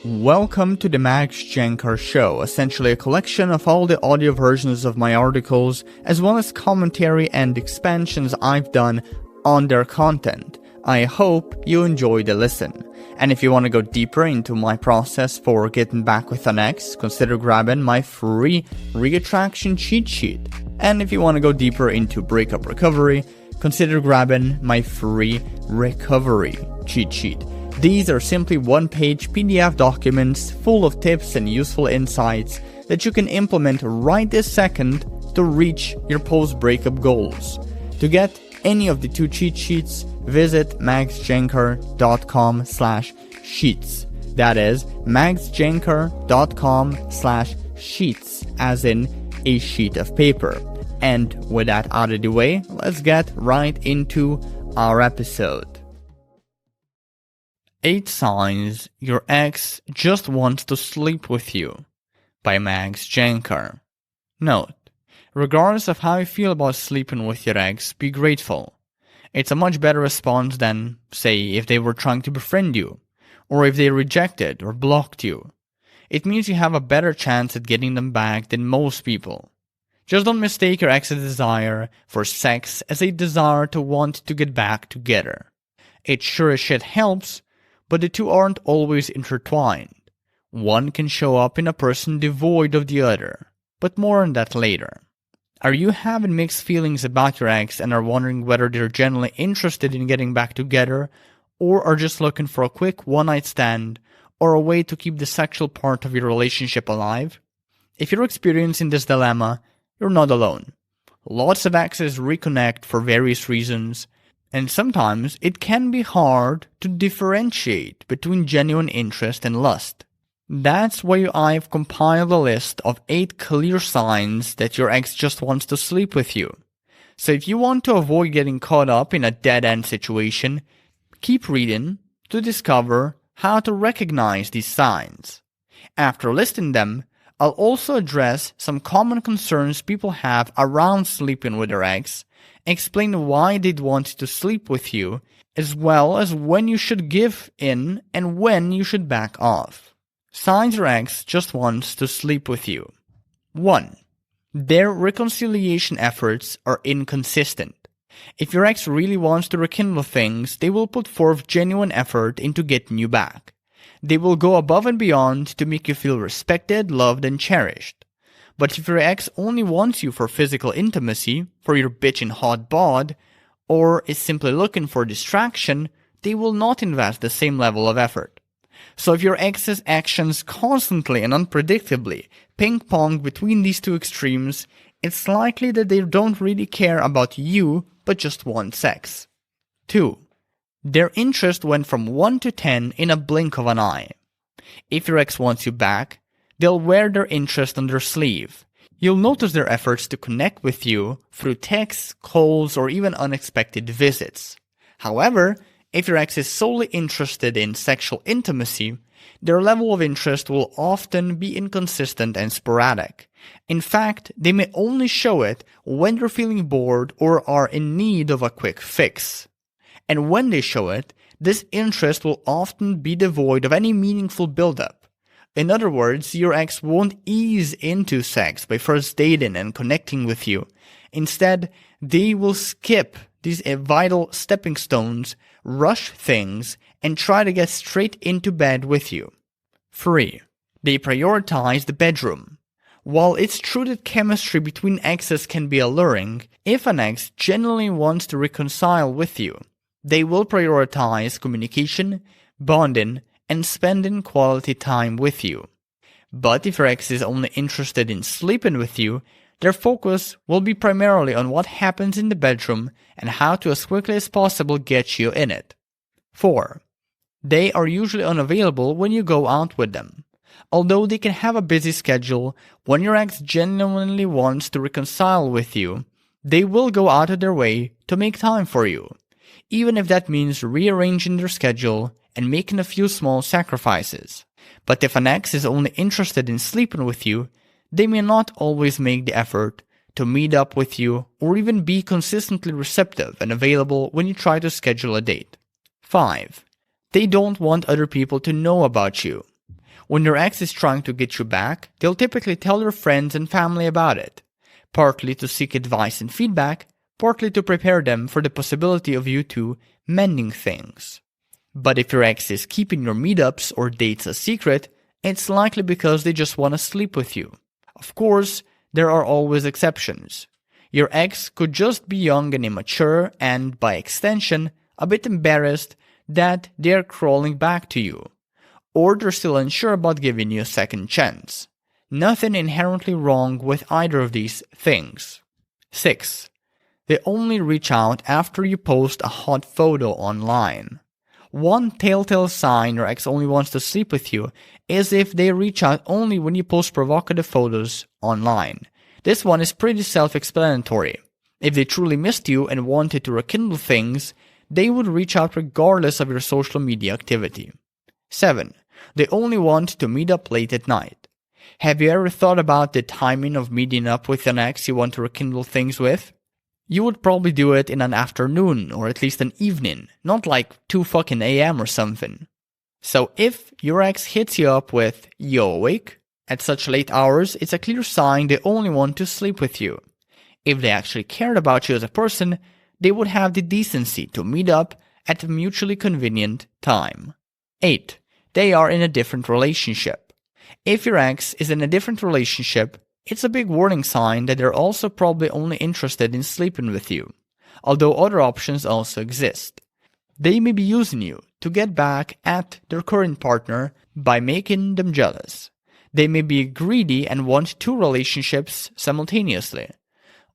Welcome to the Max Jancar Show, essentially a collection of all the audio versions of my articles, as well as commentary and expansions I've done on their content. I hope you enjoy the listen. And if you want to go deeper into my process for getting back with an ex, consider grabbing my free reattraction cheat sheet. And if you want to go deeper into breakup recovery, consider grabbing my free recovery cheat sheet. These are simply one-page PDF documents full of tips and useful insights that you can implement right this second to reach your post-breakup goals. To get any of the two cheat sheets, visit maxjancar.com/sheets. That is maxjancar.com/sheets, as in a sheet of paper. And with that out of the way, let's get right into our episode. 8 Signs Your Ex Just Wants to Sleep With You by Max Jancar. Note: regardless of how you feel about sleeping with your ex, be grateful. It's a much better response than, say, if they were trying to befriend you, or if they rejected or blocked you. It means you have a better chance at getting them back than most people. Just don't mistake your ex's desire for sex as a desire to want to get back together. It sure as shit helps, but the two aren't always intertwined. One can show up in a person devoid of the other, but more on that later. Are you having mixed feelings about your ex and are wondering whether they're genuinely interested in getting back together, or are just looking for a quick one-night stand or a way to keep the sexual part of your relationship alive? If you're experiencing this dilemma, you're not alone. Lots of exes reconnect for various reasons, and sometimes it can be hard to differentiate between genuine interest and lust. That's why I've compiled a list of 8 clear signs that your ex just wants to sleep with you. So if you want to avoid getting caught up in a dead-end situation, keep reading to discover how to recognize these signs. After listing them, I'll also address some common concerns people have around sleeping with their ex, explain why they'd want to sleep with you, as well as when you should give in and when you should back off. Signs your ex just wants to sleep with you. 1. Their reconciliation efforts are inconsistent. If your ex really wants to rekindle things, they will put forth genuine effort into getting you back. They will go above and beyond to make you feel respected, loved, and cherished. But if your ex only wants you for physical intimacy, for your bitchin' hot bod, or is simply looking for distraction, they will not invest the same level of effort. So if your ex's actions constantly and unpredictably ping-pong between these two extremes, it's likely that they don't really care about you, but just want sex. 2. Their interest went from 1 to 10 in a blink of an eye. If your ex wants you back, they'll wear their interest on their sleeve. You'll notice their efforts to connect with you through texts, calls, or even unexpected visits. However, if your ex is solely interested in sexual intimacy, their level of interest will often be inconsistent and sporadic. In fact, they may only show it when they're feeling bored or are in need of a quick fix. And when they show it, this interest will often be devoid of any meaningful buildup. In other words, your ex won't ease into sex by first dating and connecting with you. Instead, they will skip these vital stepping stones, rush things, and try to get straight into bed with you. 3. They prioritize the bedroom. While it's true that chemistry between exes can be alluring, if an ex genuinely wants to reconcile with you, they will prioritize communication, bonding, and spending quality time with you. But if your ex is only interested in sleeping with you, their focus will be primarily on what happens in the bedroom and how to as quickly as possible get you in it. 4. They are usually unavailable when you go out with them. Although they can have a busy schedule, when your ex genuinely wants to reconcile with you, they will go out of their way to make time for you, even if that means rearranging their schedule and making a few small sacrifices. But if an ex is only interested in sleeping with you, they may not always make the effort to meet up with you or even be consistently receptive and available when you try to schedule a date. 5. They don't want other people to know about you. When your ex is trying to get you back, they'll typically tell your friends and family about it, partly to seek advice and feedback, partly to prepare them for the possibility of you two mending things. But if your ex is keeping your meetups or dates a secret, it's likely because they just want to sleep with you. Of course, there are always exceptions. Your ex could just be young and immature and, by extension, a bit embarrassed that they're crawling back to you. Or they're still unsure about giving you a second chance. Nothing inherently wrong with either of these things. 6. They only reach out after you post a hot photo online. One telltale sign your ex only wants to sleep with you is if they reach out only when you post provocative photos online. This one is pretty self-explanatory. If they truly missed you and wanted to rekindle things, they would reach out regardless of your social media activity. 7. They only want to meet up late at night. Have you ever thought about the timing of meeting up with an ex you want to rekindle things with? You would probably do it in an afternoon or at least an evening, not like 2 fucking a.m. or something. So if your ex hits you up with, "Yo, awake?" at such late hours, it's a clear sign they only want to sleep with you. If they actually cared about you as a person, they would have the decency to meet up at a mutually convenient time. 8. They are in a different relationship. If your ex is in a different relationship, it's a big warning sign that they're also probably only interested in sleeping with you, although other options also exist. They may be using you to get back at their current partner by making them jealous. They may be greedy and want 2 relationships simultaneously.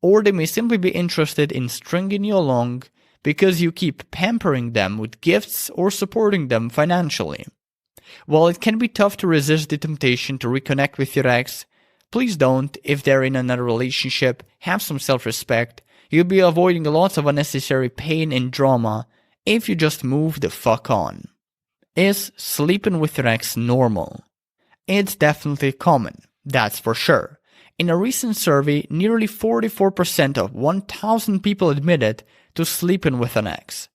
Or they may simply be interested in stringing you along because you keep pampering them with gifts or supporting them financially. While it can be tough to resist the temptation to reconnect with your ex, please don't. If they're in another relationship, have some self-respect. You'll be avoiding lots of unnecessary pain and drama if you just move the fuck on. Is sleeping with your ex normal? It's definitely common, that's for sure. In a recent survey, nearly 44% of 1,000 people admitted to sleeping with an ex.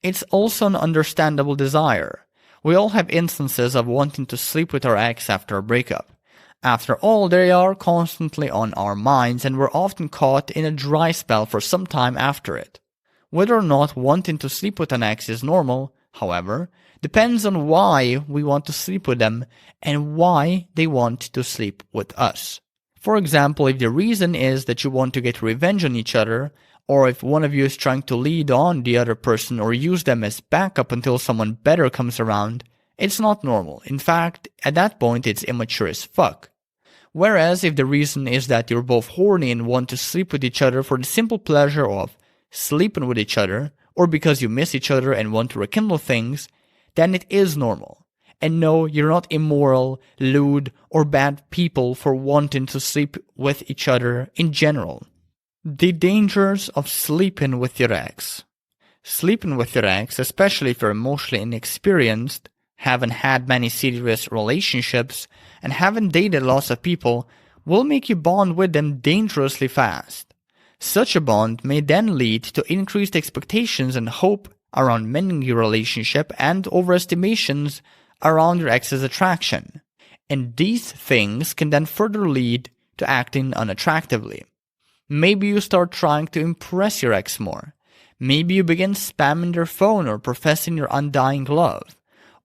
It's also an understandable desire. We all have instances of wanting to sleep with our ex after a breakup. After all, they are constantly on our minds and we're often caught in a dry spell for some time after it. Whether or not wanting to sleep with an ex is normal, however, depends on why we want to sleep with them and why they want to sleep with us. For example, if the reason is that you want to get revenge on each other, or if one of you is trying to lead on the other person or use them as backup until someone better comes around, it's not normal. In fact, at that point it's immature as fuck. Whereas if the reason is that you're both horny and want to sleep with each other for the simple pleasure of sleeping with each other, or because you miss each other and want to rekindle things, then it is normal. And no, you're not immoral, lewd, or bad people for wanting to sleep with each other in general. The dangers of sleeping with your ex. Sleeping with your ex, especially if you're emotionally inexperienced, haven't had many serious relationships, and haven't dated lots of people, will make you bond with them dangerously fast. Such a bond may then lead to increased expectations and hope around mending your relationship and overestimations around your ex's attraction. And these things can then further lead to acting unattractively. Maybe you start trying to impress your ex more. Maybe you begin spamming their phone or professing your undying love.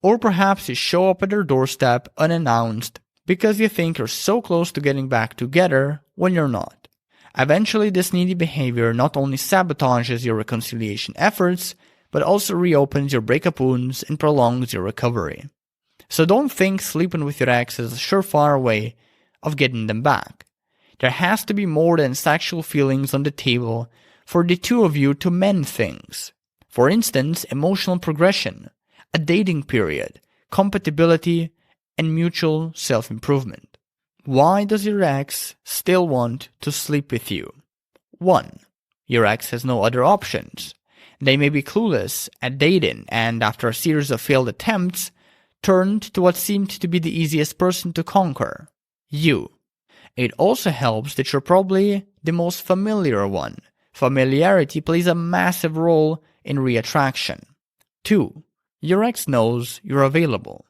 Or perhaps you show up at their doorstep unannounced because you think you're so close to getting back together when you're not. Eventually, this needy behavior not only sabotages your reconciliation efforts, but also reopens your breakup wounds and prolongs your recovery. So don't think sleeping with your ex is a surefire way of getting them back. There has to be more than sexual feelings on the table for the two of you to mend things. For instance, emotional progression, a dating period, compatibility, and mutual self-improvement. Why does your ex still want to sleep with you? 1. Your ex has no other options. They may be clueless at dating and, after a series of failed attempts, turned to what seemed to be the easiest person to conquer, you. It also helps that you're probably the most familiar one. Familiarity plays a massive role in reattraction. 2. Your ex knows you're available.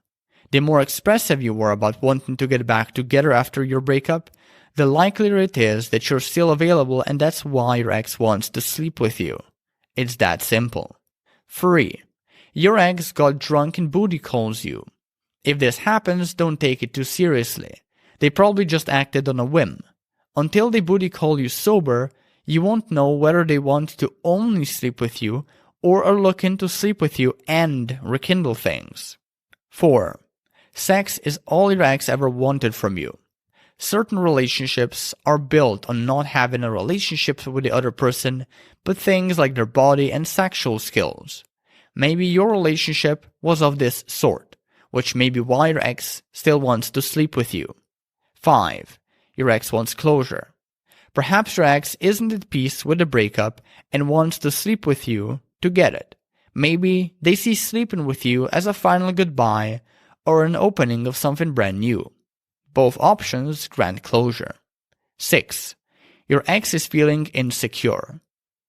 The more expressive you were about wanting to get back together after your breakup, the likelier it is that you're still available, and that's why your ex wants to sleep with you. It's that simple. 3. Your ex got drunk and booty calls you. If this happens, don't take it too seriously. They probably just acted on a whim. Until they booty call you sober, you won't know whether they want to only sleep with you or are looking to sleep with you and rekindle things. 4. Sex is all your ex ever wanted from you. Certain relationships are built on not having a relationship with the other person, but things like their body and sexual skills. Maybe your relationship was of this sort, which may be why your ex still wants to sleep with you. 5. Your ex wants closure. Perhaps your ex isn't at peace with the breakup and wants to sleep with you to get it. Maybe they see sleeping with you as a final goodbye or an opening of something brand new. Both options grant closure. 6. Your ex is feeling insecure.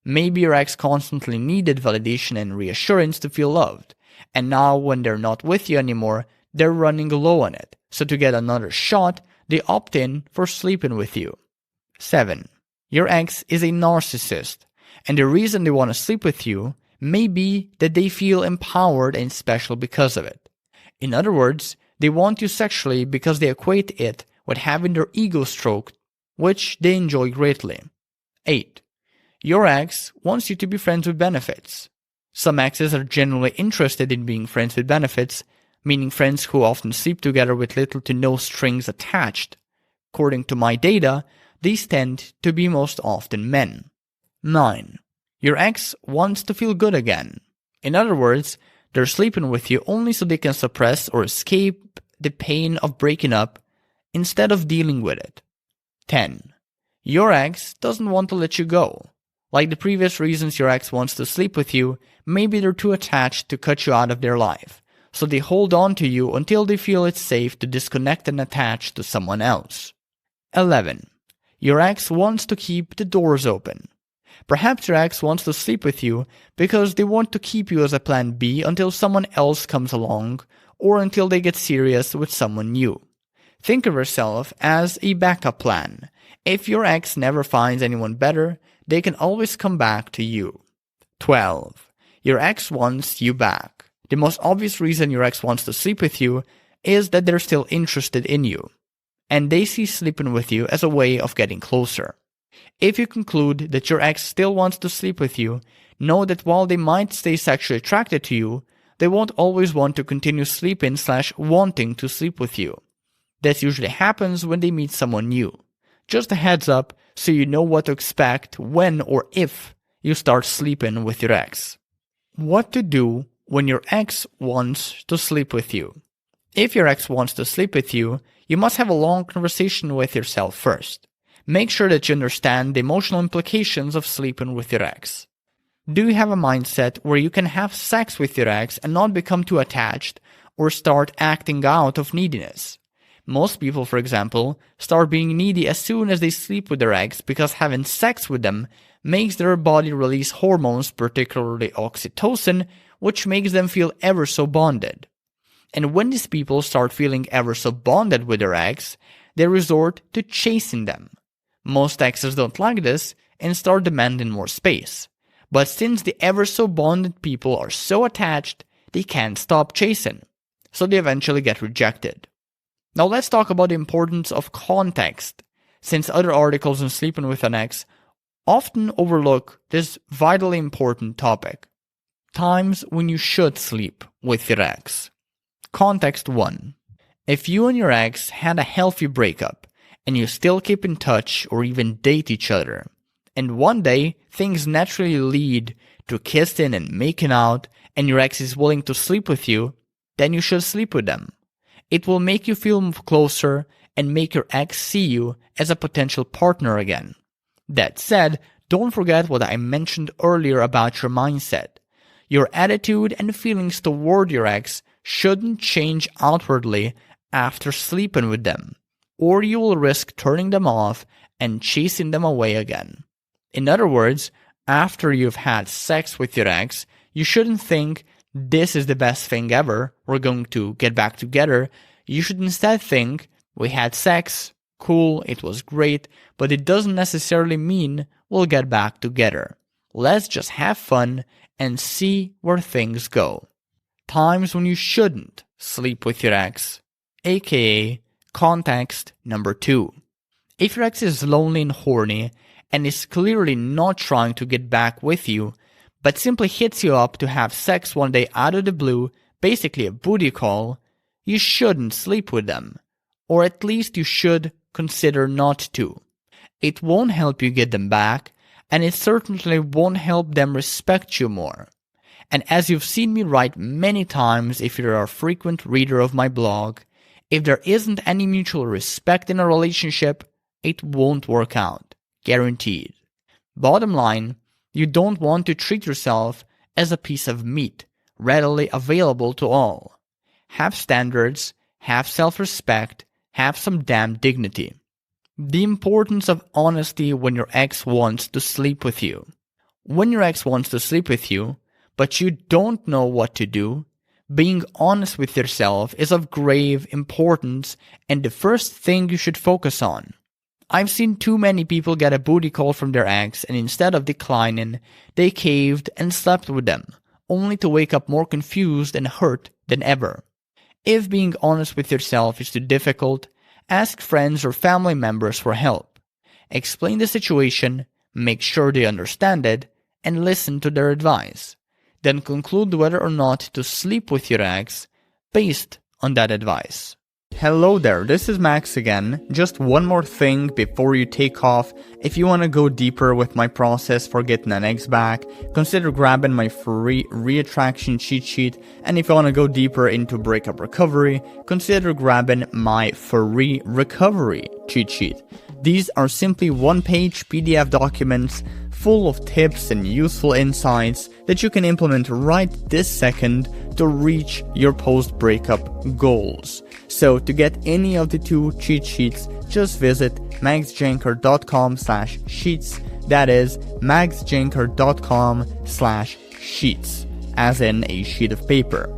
Maybe your ex constantly needed validation and reassurance to feel loved, and now when they're not with you anymore, they're running low on it, so to get another shot, they opt in for sleeping with you. 7. Your ex is a narcissist, and the reason they want to sleep with you may be that they feel empowered and special because of it. In other words, they want you sexually because they equate it with having their ego stroked, which they enjoy greatly. 8. Your ex wants you to be friends with benefits. Some exes are genuinely interested in being friends with benefits, meaning friends who often sleep together with little to no strings attached. According to my data, these tend to be most often men. 9. Your ex wants to feel good again. In other words, they're sleeping with you only so they can suppress or escape the pain of breaking up instead of dealing with it. 10. Your ex doesn't want to let you go. Like the previous reasons your ex wants to sleep with you, maybe they're too attached to cut you out of their life, so they hold on to you until they feel it's safe to disconnect and attach to someone else. 11. Your ex wants to keep the doors open. Perhaps your ex wants to sleep with you because they want to keep you as a plan B until someone else comes along or until they get serious with someone new. Think of yourself as a backup plan. If your ex never finds anyone better, they can always come back to you. 12. Your ex wants you back. The most obvious reason your ex wants to sleep with you is that they're still interested in you, and they see sleeping with you as a way of getting closer. If you conclude that your ex still wants to sleep with you, know that while they might stay sexually attracted to you, they won't always want to continue sleeping/wanting to sleep with you. That usually happens when they meet someone new. Just a heads up so you know what to expect when or if you start sleeping with your ex. What to do when your ex wants to sleep with you. If your ex wants to sleep with you, you must have a long conversation with yourself first. Make sure that you understand the emotional implications of sleeping with your ex. Do you have a mindset where you can have sex with your ex and not become too attached or start acting out of neediness? Most people, for example, start being needy as soon as they sleep with their ex because having sex with them makes their body release hormones, particularly oxytocin, which makes them feel ever so bonded. And when these people start feeling ever so bonded with their ex, they resort to chasing them. Most exes don't like this and start demanding more space. But since the ever so bonded people are so attached, they can't stop chasing. So they eventually get rejected. Now let's talk about the importance of context, since other articles on sleeping with an ex often overlook this vitally important topic. Times when you should sleep with your ex. Context 1. If you and your ex had a healthy breakup, and you still keep in touch or even date each other, and one day things naturally lead to kissing and making out, and your ex is willing to sleep with you, then you should sleep with them. It will make you feel closer and make your ex see you as a potential partner again. That said, don't forget what I mentioned earlier about your mindset. Your attitude and feelings toward your ex shouldn't change outwardly after sleeping with them, or you will risk turning them off and chasing them away again. In other words, after you've had sex with your ex, you shouldn't think this is the best thing ever, we're going to get back together, you should instead think, we had sex, cool, it was great, but it doesn't necessarily mean we'll get back together. Let's just have fun and see where things go. Times when you shouldn't sleep with your ex, aka context number 2. If your ex is lonely and horny and is clearly not trying to get back with you, but simply hits you up to have sex one day out of the blue, basically a booty call, you shouldn't sleep with them. Or at least you should consider not to. It won't help you get them back, and it certainly won't help them respect you more. And as you've seen me write many times if you're a frequent reader of my blog, if there isn't any mutual respect in a relationship, it won't work out. Guaranteed. Bottom line, you don't want to treat yourself as a piece of meat, readily available to all. Have standards, have self-respect, have some damn dignity. The importance of honesty when your ex wants to sleep with you. When your ex wants to sleep with you, but you don't know what to do, being honest with yourself is of grave importance and the first thing you should focus on. I've seen too many people get a booty call from their ex and instead of declining, they caved and slept with them, only to wake up more confused and hurt than ever. If being honest with yourself is too difficult, ask friends or family members for help. Explain the situation, make sure they understand it, and listen to their advice. Then conclude whether or not to sleep with your ex based on that advice. Hello there, this is Max again. Just one more thing before you take off. If you want to go deeper with my process for getting an ex back, consider grabbing my free reattraction cheat sheet. And if you want to go deeper into breakup recovery, consider grabbing my free recovery cheat sheet. These are simply one-page PDF documents full of tips and useful insights that you can implement right this second to reach your post-breakup goals. So to get any of the two cheat sheets, just visit maxjancar.com/sheets. That is maxjancar.com/sheets, as in a sheet of paper.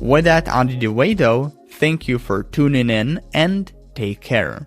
With that out of the way though, thank you for tuning in and take care.